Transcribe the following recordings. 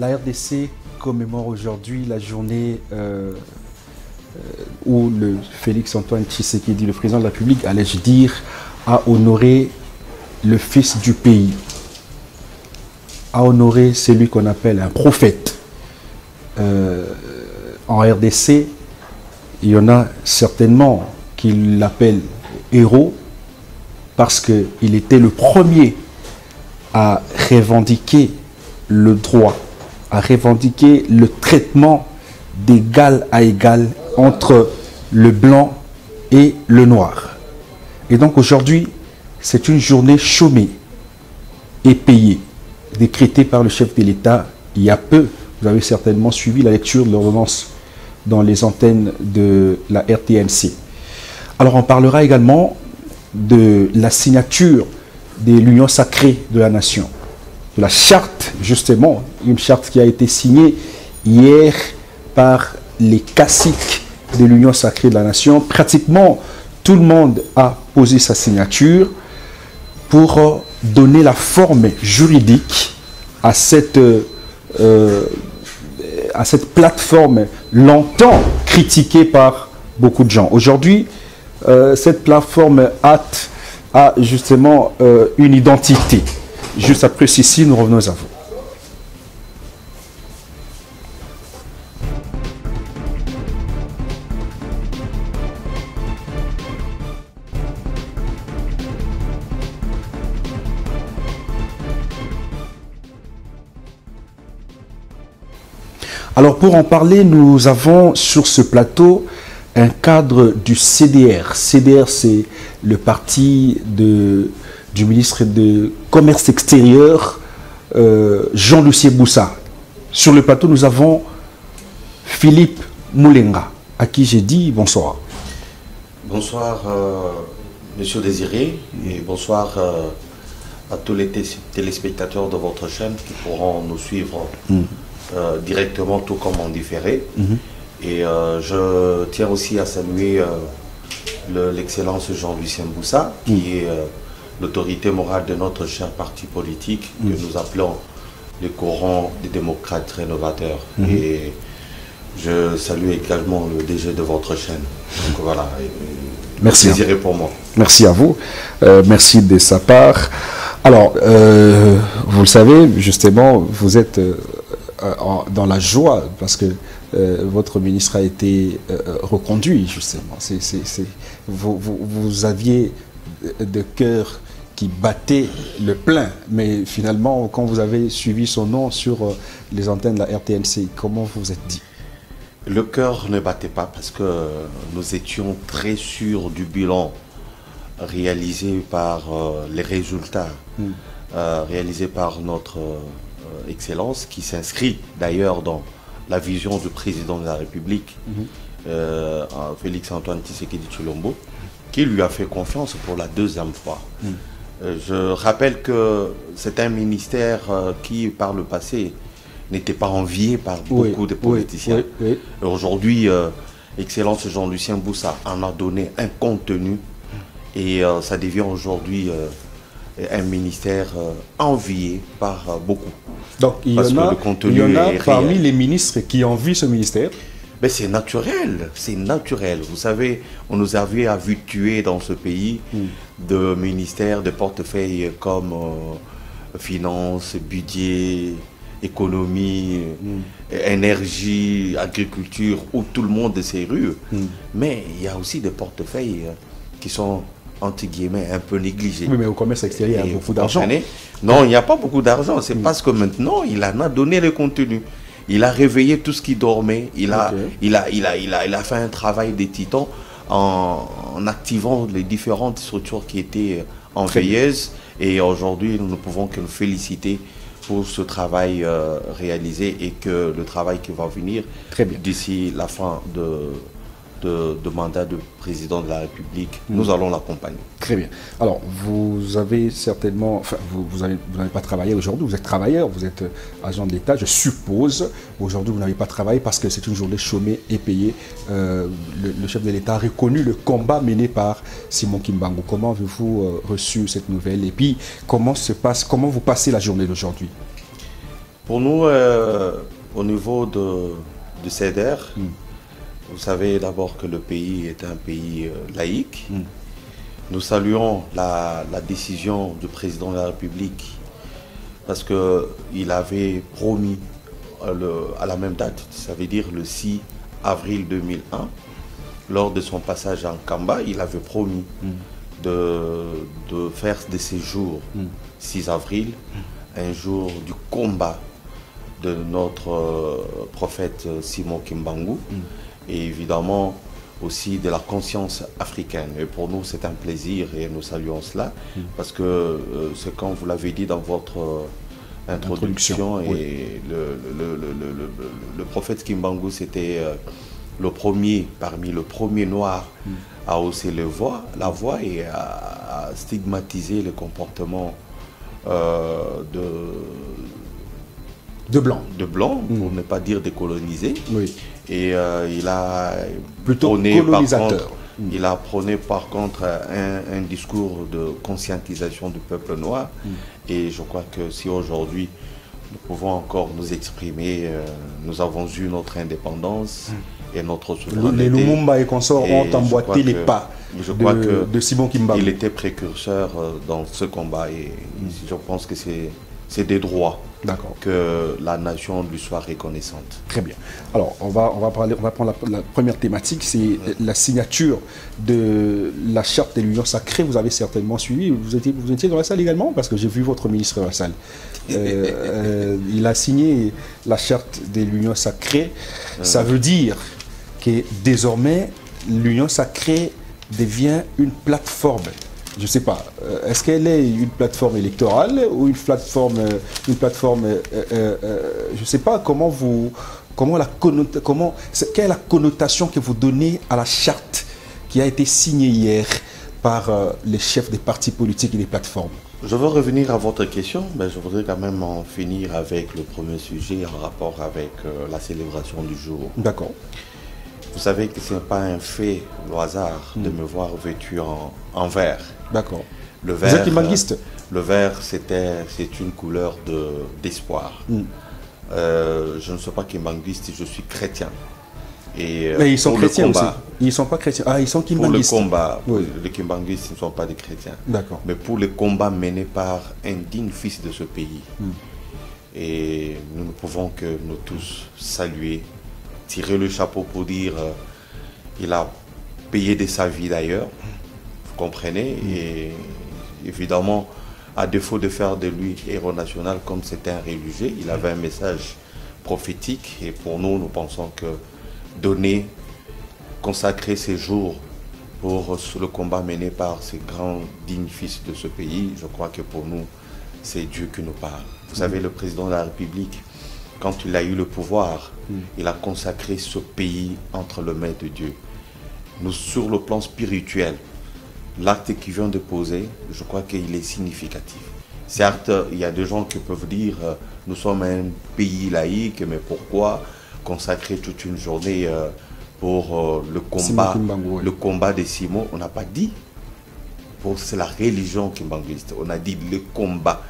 La RDC commémore aujourd'hui la journée où le Félix-Antoine Tshisekedi, le président de la République, allais-je dire, a honoré le fils du pays, a honoré celui qu'on appelle un prophète. En RDC, il y en a certainement qui l'appellent héros parce qu'il était le premier à revendiquer le droit, à revendiquer le traitement d'égal à égal entre le blanc et le noir. Et donc aujourd'hui, c'est une journée chômée et payée, décrétée par le chef de l'État il y a peu. Vous avez certainement suivi la lecture de l'ordonnance dans les antennes de la RTNC. Alors on parlera également de la signature de l'Union sacrée de la nation, de la charte justement, une charte qui a été signée hier par les caciques de l'Union sacrée de la nation. Pratiquement tout le monde a posé sa signature pour donner la forme juridique à cette plateforme longtemps critiquée par beaucoup de gens. Aujourd'hui, cette plateforme a justement une identité. Juste après ceci, nous revenons à vous. Alors pour en parler, nous avons sur ce plateau un cadre du CDR. CDR, c'est le parti du ministre de Commerce extérieur, Jean-Lucien Boussa. Sur le plateau, nous avons Philippe Moulenga, à qui j'ai dit bonsoir. Bonsoir, Monsieur Désiré, et bonsoir à tous les téléspectateurs de votre chaîne qui pourront nous suivre directement, tout comme en différé. Et je tiens aussi à saluer l'excellence Jean-Lucien Boussa, qui est l'autorité morale de notre cher parti politique, que nous appelons le courant des démocrates rénovateurs. Et je salue également le DG de votre chaîne. Donc voilà, merci. Désiré pour moi. Merci à vous. Merci de sa part. Alors, vous le savez, justement, vous êtes dans la joie parce que votre ministre a été reconduit, justement. Vous aviez de cœur qui battait le plein, mais finalement, quand vous avez suivi son nom sur les antennes de la RTNC, comment vous vous êtes dit? Le cœur ne battait pas parce que nous étions très sûrs du bilan réalisé par les résultats réalisés par notre Excellence, qui s'inscrit d'ailleurs dans la vision du président de la République, Félix-Antoine Tshisekedi Tshilombo, qui lui a fait confiance pour la deuxième fois. Je rappelle que c'est un ministère qui, par le passé, n'était pas envié par beaucoup de politiciens. Aujourd'hui, Excellence Jean-Lucien Boussa en a donné un contenu et ça devient aujourd'hui un ministère envié par beaucoup. Donc il y en a parmi les ministres qui envient ce ministère. Mais c'est naturel, c'est naturel. Vous savez, on nous avait habitués dans ce pays de ministères, de portefeuilles comme finance, budget, économie, énergie, agriculture, où tout le monde s'est rue. Mais il y a aussi des portefeuilles qui sont, entre guillemets, un peu négligés. Oui, mais au commerce extérieur, il y a beaucoup d'argent. Non, il n'y a pas beaucoup d'argent. C'est parce que maintenant, il en a donné le contenu. Il a réveillé tout ce qui dormait. Il a fait un travail des titans en activant les différentes structures qui étaient en veilleuse. Et aujourd'hui, nous ne pouvons que nous féliciter pour ce travail réalisé et que le travail qui va venir d'ici la fin de mandat de président de la République, nous allons l'accompagner. Très bien. Alors, vous avez certainement, enfin, vous n'avez pas travaillé aujourd'hui, vous êtes travailleur, vous êtes agent de l'État, je suppose. Aujourd'hui, vous n'avez pas travaillé parce que c'est une journée chômée et payée. Le chef de l'État a reconnu le combat mené par Simon Kimbangu. Comment avez-vous reçu cette nouvelle? Et puis, comment vous passez la journée d'aujourd'hui? Pour nous, au niveau de CEDER, vous savez d'abord que le pays est un pays laïque. Nous saluons la décision du président de la République parce qu'il avait promis à la même date, ça veut dire le 6 avril 2001, lors de son passage en Kamba, il avait promis de faire de ces jours, 6 avril, un jour du combat de notre prophète Simon Kimbangu, et évidemment aussi de la conscience africaine. Et pour nous, c'est un plaisir et nous saluons cela, parce que c'est comme vous l'avez dit dans votre introduction, et oui. Le prophète Kimbangu, c'était le premier, parmi le premier noir à hausser la voix et à stigmatiser le comportement de blanc, pour ne pas dire décolonisé. Oui. Et il a prôné par contre un discours de conscientisation du peuple noir. Et je crois que si aujourd'hui nous pouvons encore nous exprimer, nous avons eu notre indépendance et notre souveraineté. Les Lumumba et consorts ont emboîté les pas de Simon Kimbangu. Il était précurseur dans ce combat, et je pense que c'est des droits que la nation lui soit reconnaissante. Très bien. Alors, on va prendre la première thématique, c'est la signature de la charte de l'Union sacrée. Vous avez certainement suivi, vous étiez dans la salle également, parce que j'ai vu votre ministre dans la salle. Il a signé la charte de l'Union sacrée. Ça veut dire que désormais, l'Union sacrée devient une plateforme. Je ne sais pas, est-ce qu'elle est une plateforme électorale ou une plateforme je ne sais pas quelle est la connotation que vous donnez à la charte qui a été signée hier par les chefs des partis politiques et des plateformes? Je veux revenir à votre question, mais je voudrais quand même en finir avec le premier sujet en rapport avec la célébration du jour. D'accord. Vous savez que ce n'est pas un fait, le hasard, de me voir vêtu en vert. D'accord. Le vert, vous êtes kimbanguiste? Le vert, c'est une couleur d'espoir. Je ne suis pas kimbanguiste, je suis chrétien. Et mais ils sont chrétiens aussi. Ils ne sont pas chrétiens. Ah, ils sont kimbanguistes. Pour le combat, les kimbanguistes ne sont pas des chrétiens. D'accord. Mais pour le combat mené par un digne fils de ce pays. Et nous ne pouvons que nous tous saluer, tirer le chapeau pour dire il a payé de sa vie d'ailleurs, vous comprenez, et évidemment, à défaut de faire de lui héros national comme c'était un religieux, il avait un message prophétique, et pour nous, nous pensons que consacrer ces jours pour le combat mené par ces grands dignes fils de ce pays, je crois que pour nous, c'est Dieu qui nous parle. Vous savez, le président de la République, quand il a eu le pouvoir, il a consacré ce pays entre les mains de Dieu. Nous, sur le plan spirituel, l'acte qu'il vient de poser, je crois qu'il est significatif. Certes, il y a des gens qui peuvent dire nous sommes un pays laïque, mais pourquoi consacrer toute une journée pour le combat de Simon? On n'a pas dit. C'est la religion kimbanguiste. On a dit le combat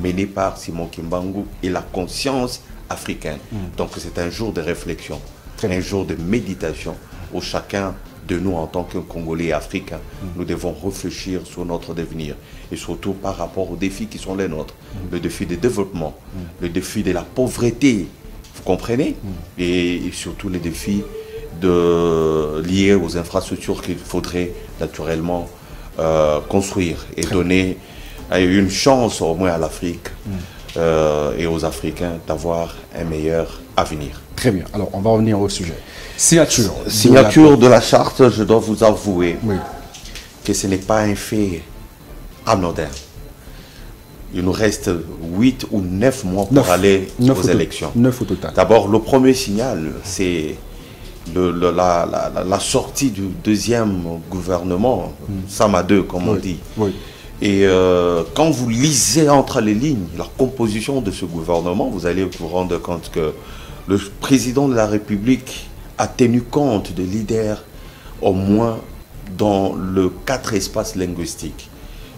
mené par Simon Kimbangu et la conscience africaine. Donc c'est un jour de réflexion, un jour de méditation où chacun de nous en tant que Congolais africains, nous devons réfléchir sur notre devenir et surtout par rapport aux défis qui sont les nôtres. Le défi du développement, le défi de la pauvreté, vous comprenez, et surtout les défis liés aux infrastructures qu'il faudrait naturellement construire et donner une chance au moins à l'Afrique et aux Africains d'avoir un meilleur avenir. Très bien, alors on va revenir au sujet. Signature de la charte, je dois vous avouer que ce n'est pas un fait anodin. Il nous reste 8 ou 9 mois pour aller aux élections. 9 au total. D'abord, le premier signal, c'est la sortie du deuxième gouvernement, Sama 2 comme on dit. Et quand vous lisez entre les lignes la composition de ce gouvernement, vous allez vous rendre compte que le président de la République a tenu compte des leaders au moins dans le 4 espaces linguistiques.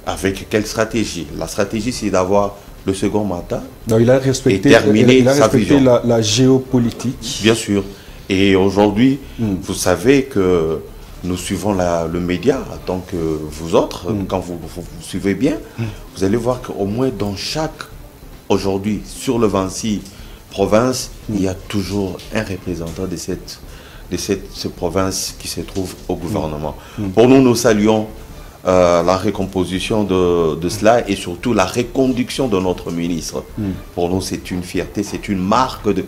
Avec quelle stratégie? La stratégie, c'est d'avoir le second mandat. Non, il a respecté, la géopolitique. Bien sûr. Et aujourd'hui, vous savez que nous suivons le média, tant que vous autres, quand vous suivez bien, vous allez voir qu'au moins dans chaque, aujourd'hui, sur le 26 province, il y a toujours un représentant de cette province qui se trouve au gouvernement. Pour nous, nous saluons la recomposition de cela et surtout la reconduction de notre ministre. Pour nous, c'est une fierté, c'est une marque de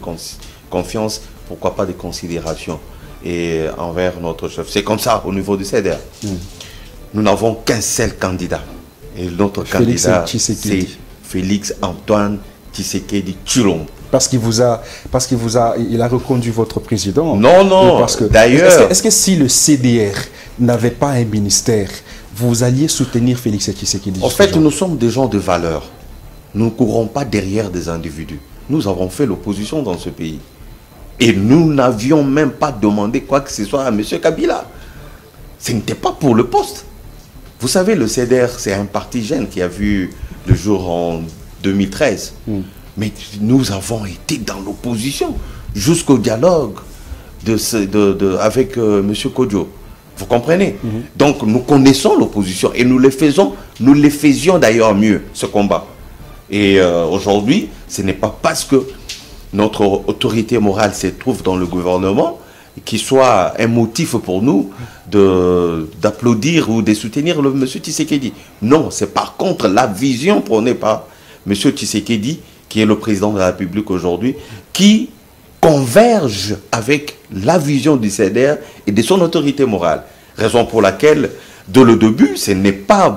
confiance, pourquoi pas de considération et envers notre chef. C'est comme ça au niveau du CEDER. Nous n'avons qu'un seul candidat. Et notre candidat, c'est Félix Antoine Tshisekedi Tshilombo. Parce qu'il a reconduit votre président. Non, non. D'ailleurs, est-ce que si le CDR n'avait pas un ministère, vous alliez soutenir Félix Tshisekedi? En fait, nous sommes des gens de valeur. Nous ne courons pas derrière des individus. Nous avons fait l'opposition dans ce pays. Et nous n'avions même pas demandé quoi que ce soit à M. Kabila. Ce n'était pas pour le poste. Vous savez, le CDR, c'est un parti jeune qui a vu le jour en 2013. Mais nous avons été dans l'opposition jusqu'au dialogue avec M. Kodjo. Vous comprenez? Donc nous connaissons l'opposition et nous les faisions d'ailleurs mieux, ce combat. Et aujourd'hui, ce n'est pas parce que notre autorité morale se trouve dans le gouvernement qui soit un motif pour nous d'applaudir ou de soutenir le M. Tshisekedi. Non, c'est par contre la vision prônée par M. Tshisekedi, qui est le président de la République aujourd'hui, qui converge avec la vision du CEDER et de son autorité morale. Raison pour laquelle, dès le début, ce n'est pas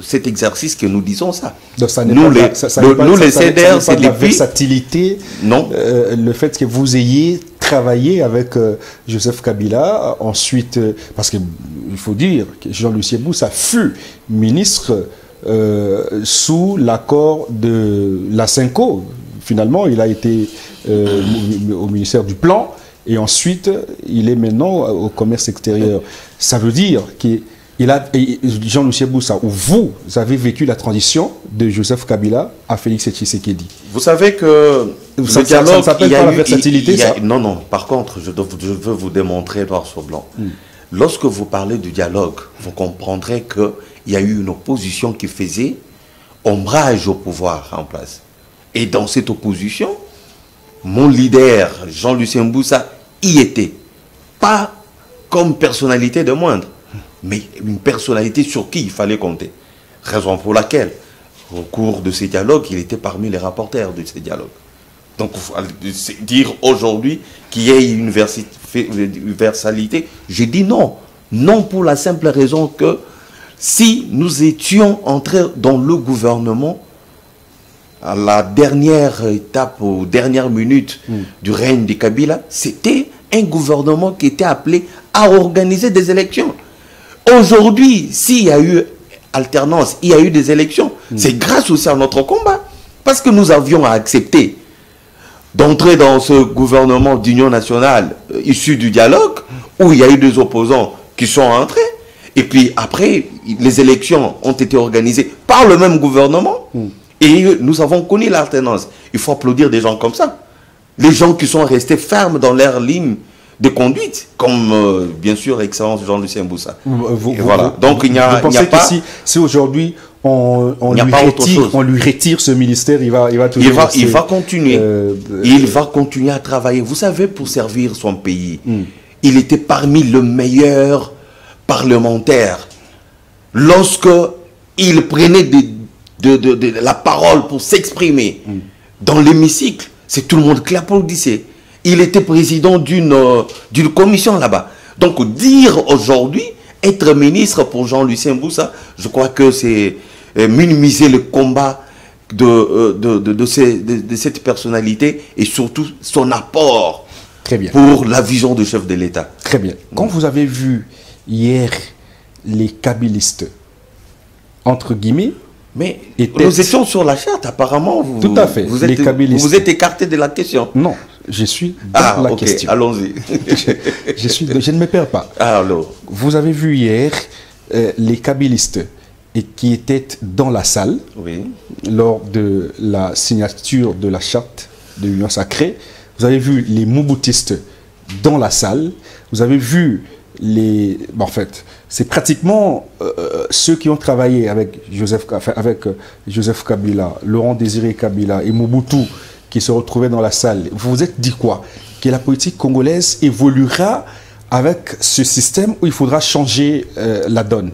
cet exercice que nous disons ça. Donc ça nous, les CEDER, c'est la versatilité, non. Le fait que vous ayez travaillé avec Joseph Kabila, ensuite, parce qu'il faut dire que Jean-Lucien Boussa fut ministre sous l'accord de la Cinco. Finalement, il a été au ministère du Plan et ensuite, il est maintenant au commerce extérieur. Ça veut dire que Jean-Lucien Boussa, où vous avez vécu la transition de Joseph Kabila à Félix Tshisekedi. Vous savez que le dialogue, ça ne s'appelle pas la versatilité, ça? Non, non. Par contre, je veux vous démontrer noir sur blanc. Lorsque vous parlez du dialogue, vous comprendrez qu'il y a eu une opposition qui faisait ombrage au pouvoir en place. Et dans cette opposition, mon leader, Jean-Lucien Boussa, y était. Pas comme personnalité de moindre, mais une personnalité sur qui il fallait compter. Raison pour laquelle, au cours de ces dialogues, il était parmi les rapporteurs de ces dialogues. Donc, dire aujourd'hui qu'il y ait une versalité, je dis non. Non pour la simple raison que si nous étions entrés dans le gouvernement, à la dernière étape, aux dernières minutes du règne de Kabila, c'était un gouvernement qui était appelé à organiser des élections. Aujourd'hui, s'il y a eu alternance, il y a eu des élections, c'est grâce aussi à notre combat. Parce que nous avions accepté d'entrer dans ce gouvernement d'union nationale issu du dialogue, où il y a eu des opposants qui sont entrés. Et puis après, les élections ont été organisées par le même gouvernement. Et nous avons connu l'alternance. Il faut applaudir des gens comme ça. Les gens qui sont restés fermes dans leur ligne de conduite, comme bien sûr Excellence Jean-Lucien Boussa. Voilà. Donc il n'y a pas... Si aujourd'hui on lui retire ce ministère, il va continuer. Il va continuer à travailler. Vous savez, pour servir son pays, il était parmi les meilleurs parlementaires. Lorsque il prenait la parole pour s'exprimer dans l'hémicycle, c'est tout le monde qui l'applaudissait. Il était président d'une commission là-bas. Donc dire aujourd'hui, être ministre pour Jean-Lucien Boussa, je crois que c'est minimiser le combat de cette personnalité et surtout son apport pour la vision du chef de l'État. Très bien. Quand vous avez vu hier les kabylistes, entre guillemets, mais nous étions sur la charte, apparemment. Tout à fait. Vous êtes écarté de la question. Non, je suis dans la question. Allons-y. je ne me perds pas. Alors. Vous avez vu hier les kabylistes et qui était dans la salle lors de la signature de la charte de l'Union sacrée. Vous avez vu les Mobutistes dans la salle. Vous avez vu les... en fait, c'est pratiquement ceux qui ont travaillé avec Joseph Kabila, Laurent Désiré Kabila et Mobutu qui se retrouvaient dans la salle. Vous vous êtes dit quoi? Que la politique congolaise évoluera avec ce système où il faudra changer la donne?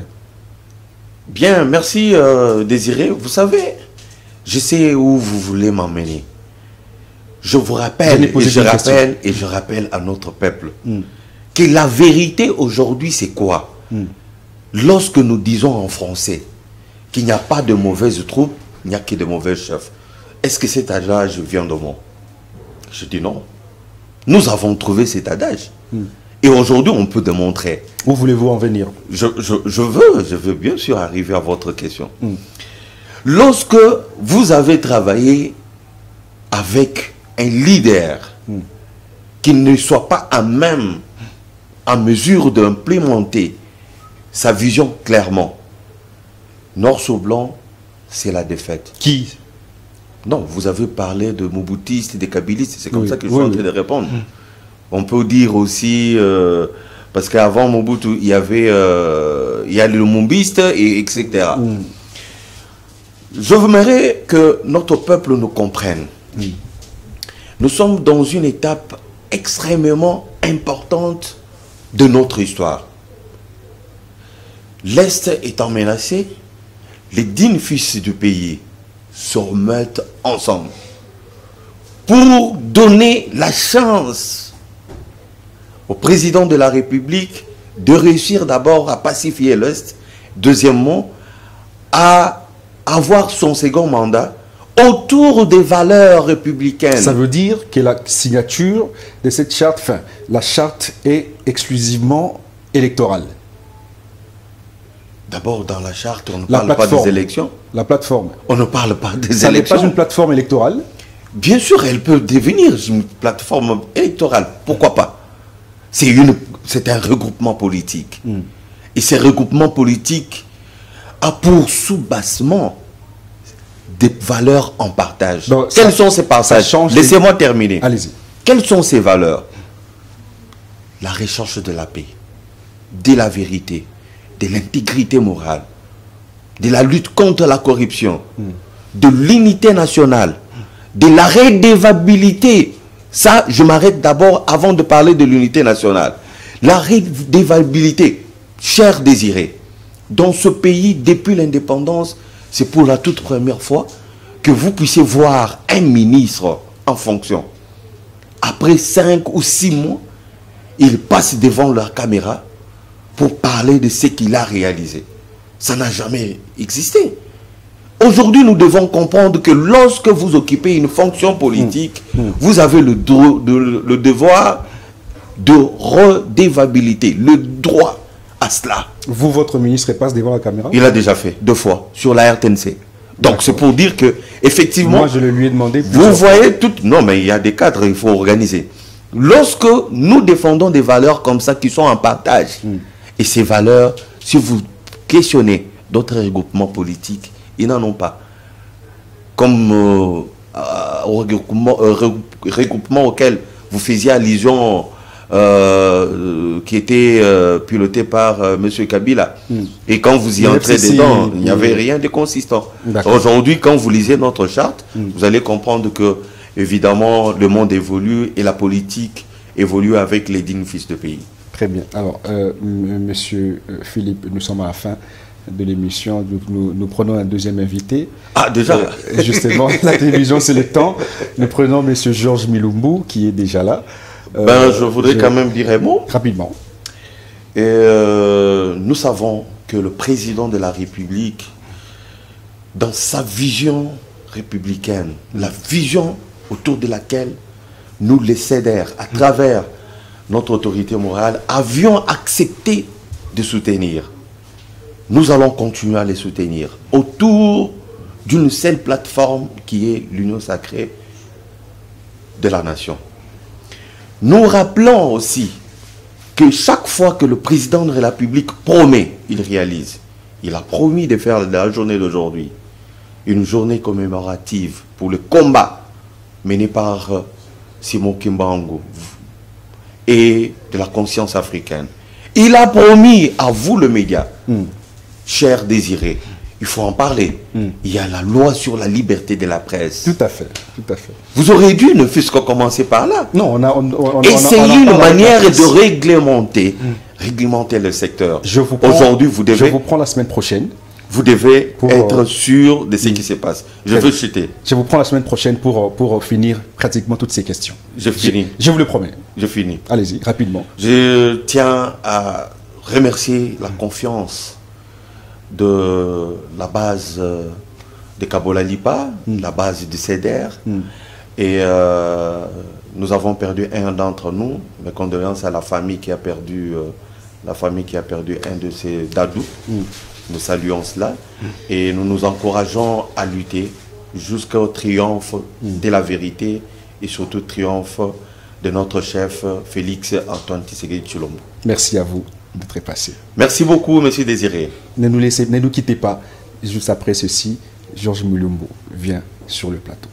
Bien, merci Désiré. Vous savez, je sais où vous voulez m'emmener. Je vous rappelle, et je rappelle à notre peuple que la vérité aujourd'hui, c'est quoi? Lorsque nous disons en français qu'il n'y a pas de mauvaises troupes, il n'y a que de mauvais chefs. Est-ce que cet adage vient de moi? Je dis non. Nous avons trouvé cet adage. Et aujourd'hui, on peut démontrer. Où voulez-vous en venir? Je veux bien sûr arriver à votre question. Lorsque vous avez travaillé avec un leader qui ne soit pas en mesure d'implémenter sa vision clairement, noir sur blanc, c'est la défaite. Qui? Non, vous avez parlé de Mobutistes et des Kabilistes, c'est comme ça que je suis en train de répondre. On peut dire aussi, parce qu'avant Mobutu, il y a le Mumbiste, etc. Je voudrais que notre peuple nous comprenne. Nous sommes dans une étape extrêmement importante de notre histoire. L'Est étant menacé, les dignes fils du pays se remettent ensemble pour donner la chance au président de la République de réussir d'abord à pacifier l'Est, deuxièmement, à avoir son second mandat autour des valeurs républicaines. Ça veut dire que la signature de cette charte, enfin, la charte est exclusivement électorale. D'abord, dans la charte, on ne parle pas des élections. La plateforme. On ne parle pas des élections. Ça n'est pas une plateforme électorale? Bien sûr, elle peut devenir une plateforme électorale. Pourquoi pas? C'est un regroupement politique. Et ce regroupement politique a pour sous-bassement des valeurs en partage. Donc, quels sont ces partages? Laissez-moi terminer. Allez-y. Quelles sont ces valeurs? La recherche de la paix, de la vérité, de l'intégrité morale, de la lutte contre la corruption, de l'unité nationale, de la redevabilité. Ça, je m'arrête d'abord avant de parler de l'unité nationale. La redevabilité, cher Désiré, dans ce pays, depuis l'indépendance, c'est pour la toute première fois que vous puissiez voir un ministre en fonction. Après 5 ou 6 mois, il passe devant la caméra pour parler de ce qu'il a réalisé. Ça n'a jamais existé. Aujourd'hui, nous devons comprendre que lorsque vous occupez une fonction politique, vous avez le devoir de redevabilité, le droit à cela. Vous, votre ministre, passe devant la caméra? Il a déjà fait 2 fois sur la RTNC. Donc c'est pour dire que, effectivement, moi je le lui ai demandé. Vous voyez tout. Non, mais il y a des cadres, il faut organiser. Lorsque nous défendons des valeurs comme ça qui sont en partage, et ces valeurs, si vous questionnez d'autres regroupements politiques, ils n'en ont pas. Comme au regroupement auquel vous faisiez allusion, qui était piloté par M. Kabila. Et quand vous y entrez dedans, il n'y avait rien de consistant. Aujourd'hui, quand vous lisez notre charte, vous allez comprendre que, évidemment, le monde évolue et la politique évolue avec les dignes fils de pays. Très bien. Alors, Monsieur Philippe, nous sommes à la fin de l'émission. Nous prenons un deuxième invité. Ah, déjà justement, la télévision, c'est le temps. Nous prenons Monsieur Georges Milumbu, qui est déjà là. Je voudrais quand même dire un mot. Rapidement. Et, nous savons que le président de la République, dans sa vision républicaine, la vision autour de laquelle nous, les CEDER, à travers notre autorité morale, avions accepté de soutenir. Nous allons continuer à les soutenir autour d'une seule plateforme qui est l'Union sacrée de la nation. Nous rappelons aussi que chaque fois que le président de la République promet, il réalise. il a promis de faire de la journée d'aujourd'hui une journée commémorative pour le combat mené par Simon Kimbangu et de la conscience africaine. Il a promis à vous, le média, cher Désiré, il faut en parler. Il y a la loi sur la liberté de la presse. Tout à fait, tout à fait. Vous aurez dû, ne fût-ce que commencer par là. Non, essayez une manière de réglementer, réglementer le secteur. Aujourd'hui, vous devez... Je vous prends la semaine prochaine. Vous devez être sûr de ce qui se passe. Je veux citer. Je vous prends la semaine prochaine pour finir pratiquement toutes ces questions. Je finis. Je vous le promets. Je finis. Allez-y, rapidement. Je tiens à remercier la confiance de la base de Kabola Lipa, la base du CEDER. Et nous avons perdu un d'entre nous. Mes condoléances à la famille qui a perdu, un de ses dadous. Nous saluons cela et nous nous encourageons à lutter jusqu'au triomphe de la vérité et surtout triomphe de notre chef Félix Antoine Tshisekedi Tshilombo. Merci à vous d'être passé. Merci beaucoup, monsieur Désiré. Ne nous quittez pas. Juste après ceci, Georges Mulumbo vient sur le plateau.